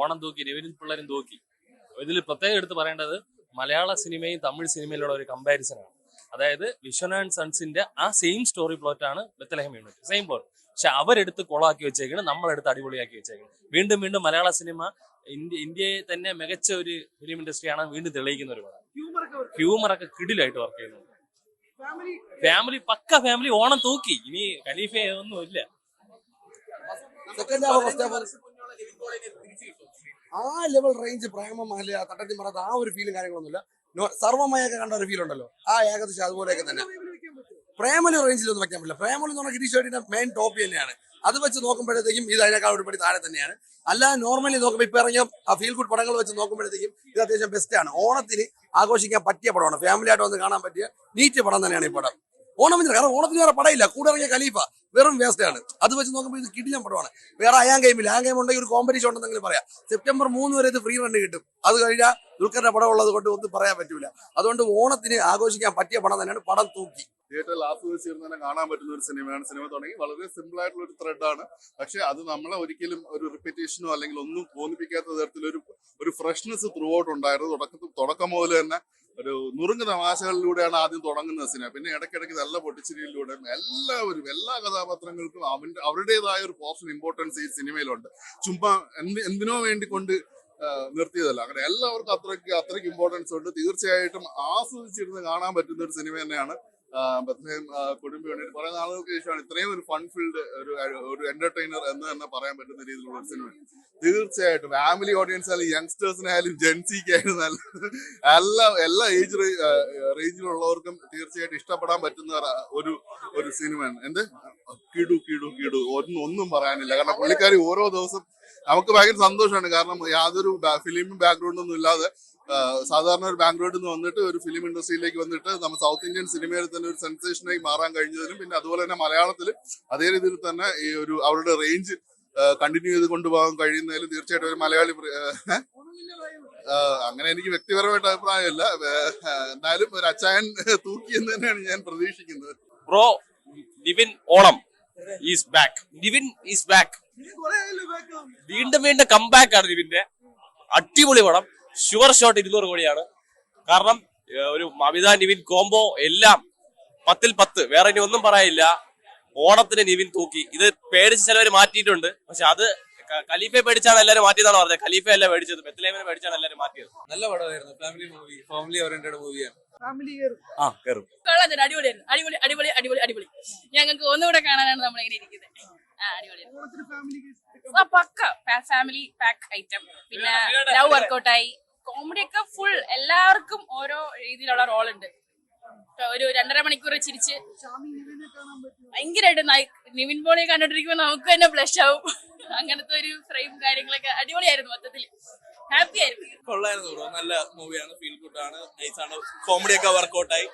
ഓണം തൂക്കി, നിവിൻ പിള്ളേരും തൂക്കി. ഇതിൽ പ്രത്യേകം എടുത്ത് പറയേണ്ടത് മലയാള സിനിമയും തമിഴ് സിനിമയിലുള്ള ഒരു കമ്പാരിസനാണ്. അതായത് വിശ്വനാഥ് സൺസിന്റെ ആ സെയിം സ്റ്റോറി പ്ലോറ്റാണ് ബെത്ലഹേം യൂണിറ്റ്, സെയിം പ്ലോട്ട്. പക്ഷെ അവരെടുത്ത് കൊളാക്കി വെച്ചേക്കണം, നമ്മളെടുത്ത് അടിപൊളിയാക്കി വെച്ചേക്കണം. വീണ്ടും വീണ്ടും മലയാള സിനിമ ഇന്ത്യയെ തന്നെ മികച്ച ഒരു ഫിലിം ഇൻഡസ്ട്രിയാണ് വീണ്ടും തെളിയിക്കുന്ന ഒരു പടം. ഹ്യൂമറൊക്കെ കിടിലായിട്ട് വർക്ക് ചെയ്യുന്നു. ഫാമിലി പക്ക ഫാമിലി ഓണം തൂക്കി. ഇനി ഖലീഫ ഒന്നും ഇല്ല. ആ ലെവൽ റേഞ്ച് പ്രേമം അല്ല തട്ടത്തി മറത്ത് ആ ഒരു ഫീലും കാര്യങ്ങളൊന്നുമില്ല. സർവമയൊക്കെ കണ്ട ഒരു ഫീൽ ഉണ്ടല്ലോ, ആ ഏകദേശം അതുപോലെയൊക്കെ തന്നെ. പ്രേമലു റേഞ്ചിലൊന്നും വെക്കാൻ പറ്റില്ല. പ്രേമലു എന്ന് പറഞ്ഞാൽ ഗിരീഷ് ഷെട്ടിയുടെ മെയിൻ ടോപ്പ് തന്നെയാണ്. അത് വെച്ച് നോക്കുമ്പോഴത്തേക്കും ഇത് അതിനേക്കാൾ ഒരുപടി താഴെ തന്നെയാണ്. അല്ല നോർമലി നോക്കുമ്പോൾ ഇപ്പൊ ഇറങ്ങിയ ആ ഫീൽ ഗുഡ് പടങ്ങൾ വെച്ച് നോക്കുമ്പോഴത്തേക്കും ഇത് അത്യാവശ്യം ബെസ്റ്റാണ്. ഓണത്തിന് ആഘോഷിക്കാൻ പറ്റിയ പടമാണ്, ഫാമിലി ആയിട്ട് വന്ന് കാണാൻ പറ്റിയ നീറ്റ് പടം തന്നെയാണ് ഈ പടം. ഓണമില്ല, കാരണം ഓണത്തിന് വേറെ പടമില്ല. കൂടെ ഇറങ്ങിയ ഖലീഫ വെറും വേസ്റ്റ് ആണ്. അത് വെച്ച് നോക്കുമ്പോൾ ഇത് കിടിലൻ പടമാണ്. വേറെ അയാൻ ഗെയിമില്ല. അയാൻ ഗെയിം ഉണ്ടെങ്കിൽ ഒരു കോമ്പറ്റീഷൻ ഉണ്ടെന്നെങ്കിലും പറയാം. സെപ്റ്റംബർ 3 വരെ ഇത് ഫ്രീ റണ്ണ് കിട്ടും. അത് കഴിഞ്ഞാൽ ദുൽഖറിന്റെ പടം ഉള്ളത് കൊണ്ട് ഒന്നും പറയാൻ പറ്റൂല. അതുകൊണ്ട് ഓണത്തിന് ആഘോഷിക്കാൻ പറ്റിയ പടം തന്നെയാണ്. പടം തൂക്കി. തിയേറ്ററിൽ ആസ്വദിച്ചിരുന്ന് തന്നെ കാണാൻ പറ്റുന്ന ഒരു സിനിമയാണ്. സിനിമ തുടങ്ങി വളരെ സിമ്പിൾ ആയിട്ടുള്ള ഒരു ത്രെഡാണ്. പക്ഷെ അത് നമ്മളെ ഒരിക്കലും ഒരു റിപ്പീറ്റേഷനോ അല്ലെങ്കിൽ ഒന്നും തോന്നിപ്പിക്കാത്ത തരത്തിലൊരു ഫ്രഷ്നെസ് ത്രൂ ഔട്ട് ഉണ്ടായിരുന്നു. തുടക്കം മുതൽ തന്നെ ഒരു നുറുങ്ങ് തമാശകളിലൂടെയാണ് ആദ്യം തുടങ്ങുന്ന സിനിമ. പിന്നെ ഇടയ്ക്കിടയ്ക്ക് നല്ല പൊട്ടിച്ചിരിയിലൂടെ എല്ലാ കഥാപാത്രങ്ങൾക്കും അവരുടേതായ ഒരു പോർഷൻ ഇമ്പോർട്ടൻസ് ഈ സിനിമയിലുണ്ട്. ചുമ്മാ എന്തിനോ വേണ്ടി കൊണ്ട് നിർത്തിയതല്ല. അങ്ങനെ എല്ലാവർക്കും അത്രയ്ക്ക് ഇമ്പോർട്ടൻസ് ഉണ്ട്. തീർച്ചയായിട്ടും ആസ്വദിച്ചിരുന്ന് കാണാൻ പറ്റുന്ന ഒരു സിനിമ തന്നെയാണ് ബെത്ലഹേം കുടുംബ യൂണിറ്റ്. കുറെ നാളുകൾക്ക് ശേഷമാണ് ഇത്രയും ഒരു ഫൺ ഫീൽഡ് ഒരു എന്റർടൈനർ എന്ന് തന്നെ പറയാൻ പറ്റുന്ന രീതിയിലുള്ള ഒരു സിനിമ. തീർച്ചയായിട്ടും ഫാമിലി ഓഡിയൻസ് ആയാലും യങ്സ്റ്റേഴ്സിനായാലും ജെൻസിക്കായാലും എല്ലാ ഏജ് റേഞ്ചിലുള്ളവർക്കും തീർച്ചയായിട്ടും ഇഷ്ടപ്പെടാൻ പറ്റുന്ന ഒരു സിനിമയാണ്. കിടു ഒന്നും പറയാനില്ല. കാരണം പുള്ളിക്കാരി ഓരോ ദിവസം നമുക്ക് ഭയങ്കര സന്തോഷമാണ്. കാരണം യാതൊരു ഫിലിം ബാക്ക്ഗ്രൗണ്ടൊന്നും ഇല്ലാതെ സാധാരണ ഒരു ബാക്ക്ഗ്രൗണ്ടിൽ നിന്ന് വന്നിട്ട് ഒരു ഫിലിം ഇൻഡസ്ട്രിയിലേക്ക് വന്നിട്ട് നമ്മൾ സൗത്ത് ഇന്ത്യൻ സിനിമയിൽ തന്നെ ഒരു സെൻസേഷനായി മാറാൻ കഴിഞ്ഞതിനും പിന്നെ അതുപോലെ തന്നെ മലയാളത്തിൽ അതേ രീതിയിൽ തന്നെ ഈ ഒരു അവരുടെ റേഞ്ച് കണ്ടിന്യൂ ചെയ്ത് കൊണ്ടുപോകാൻ കഴിയുന്നതിൽ തീർച്ചയായിട്ടും ഒരു മലയാളി അങ്ങനെ എനിക്ക് വ്യക്തിപരമായിട്ട് അഭിപ്രായമില്ല. എന്നാലും ഒരു അച്ചായൻ തൂക്കി എന്ന് തന്നെയാണ് ഞാൻ പ്രതീക്ഷിക്കുന്നത്. Bro, Nivin Onam is back. Nivin is back. വീണ്ടും കംബാക്ക് ആണ് നിവിന്റെ. അടിപൊളി പടം. ഷുവർ ഷോട്ട് 200 കോടിയാണ്. കാരണം ഒരു മമിത നിവിൻ കോംബോ എല്ലാം 10ൽ 10. വേറെ ഇനി ഒന്നും പറയാനില്ല. ഓണത്തിന് നിവിൻ തൂക്കി. ഇത് പേടിച്ച് ചിലവർ മാറ്റിയിട്ടുണ്ട്. പക്ഷെ അത് ഖലീഫയെ പേടിച്ചാണ് എല്ലാവരും മാറ്റിയതാണ് പറഞ്ഞത്. ഖലീഫ അല്ല പേടിച്ചത്, ബെത്ലഹേമിനെ പേടിച്ചാണ് എല്ലാവരും മാറ്റിയത്. നല്ല പടമായിരുന്നു. ഫാമിലി ഓറിയന്റഡ് മൂവിയാണ്. അടിപൊളി. ഞങ്ങൾക്ക് ഒന്നുകൂടെ കാണാനാണ് നമ്മളിങ്ങനെ ഇരിക്കുന്നത്. പക്ക ഫാമിലി പാക്ക് ഐറ്റം. പിന്നെ ലവ് വർക്കൗട്ടായി. കോമഡി ഒക്കെ ഫുൾ. എല്ലാവർക്കും ഓരോ രീതിയിലുള്ള റോൾ ഉണ്ട്. ഒരു 2.5 മണിക്കൂർ ചിരിച്ച് ഭയങ്കരമായിട്ട് നിവിൻ പോളിയെ കണ്ടിട്ടിരിക്കുമ്പോൾ നമുക്ക് തന്നെ ബ്ലഷ് ആവും. അങ്ങനത്തെ ഒരു ഫ്രെയിം കാര്യങ്ങളൊക്കെ അടിപൊളിയായിരുന്നു. മൊത്തത്തിൽ ഹാപ്പി ആയിരുന്നു. കൊള്ളായിരുന്നു ബ്രോ. നല്ല മൂവിയാണ്. ഫീൽ ഗുഡ് ആണ്. നൈസാണ്. കോമഡി ഒക്കെ വർക്കൗട്ടായി.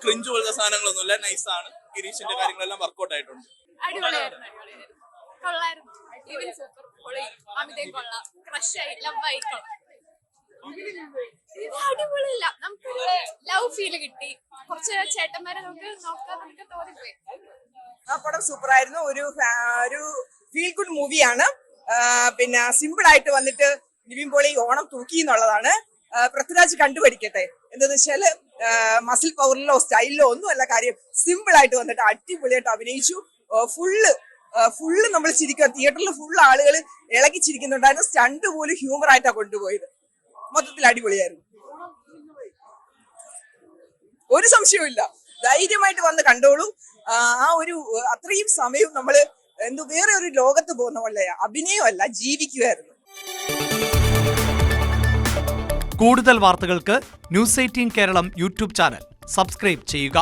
ക്രിഞ്ച് പോലത്തെ സാധനങ്ങളൊന്നുമില്ല. നൈസാണ്. ഗിരീഷിന്റെ കാര്യങ്ങളെല്ലാം വർക്കൗട്ട് ആയിട്ടുണ്ട്. അടിപൊളിയായിരുന്നു. കൊള്ളായിരുന്നു. അടിപൊളിയില്ല. നമുക്ക് ലവ് ഫീല് കിട്ടി. കുറച്ച് ചേട്ടന്മാരെ നമുക്ക് നോക്കാൻ തോന്നിപ്പോയി. ആ പടം സൂപ്പർ ആയിരുന്നു. ഒരു ഫീൽ ഗുഡ് മൂവിയാണ്. പിന്നെ സിമ്പിൾ ആയിട്ട് വന്നിട്ട് നിവിൻ പോളി ഓണം തൂക്കി എന്നുള്ളതാണ്. പൃഥ്വിരാജ് കണ്ടുപഠിക്കട്ടെ. എന്താന്ന് വെച്ചാല് മസിൽ പവറിലോ സ്റ്റൈലിലോ ഒന്നും അല്ല കാര്യം. സിമ്പിൾ ആയിട്ട് വന്നിട്ട് അടിപൊളിയായിട്ട് അഭിനയിച്ചു. ഫുള്ള് നമ്മൾ ചിരിക്കുക. തിയേറ്ററിൽ ഫുള്ള് ആളുകൾ ഇളകി ചിരിക്കുന്നുണ്ടായിരുന്നു. സ്റ്റണ്ട് പോലും ഹ്യൂമർ ആയിട്ടാ കൊണ്ടുപോയത്. മൊത്തത്തിൽ അടിപൊളിയായിരുന്നു. ഒരു സംശയവും. ധൈര്യമായിട്ട് വന്ന് കണ്ടോളൂ. ആ ഒരു അത്രയും സമയം നമ്മള് വേറെ ഒരു ലോകത്ത് പോകുന്ന പോലെ അഭിനയമല്ല, ജീവിക്കുമായിരുന്നു. കൂടുതൽ വാർത്തകൾക്ക് News 18 Keralam YouTube channel subscribe ചെയ്യുക.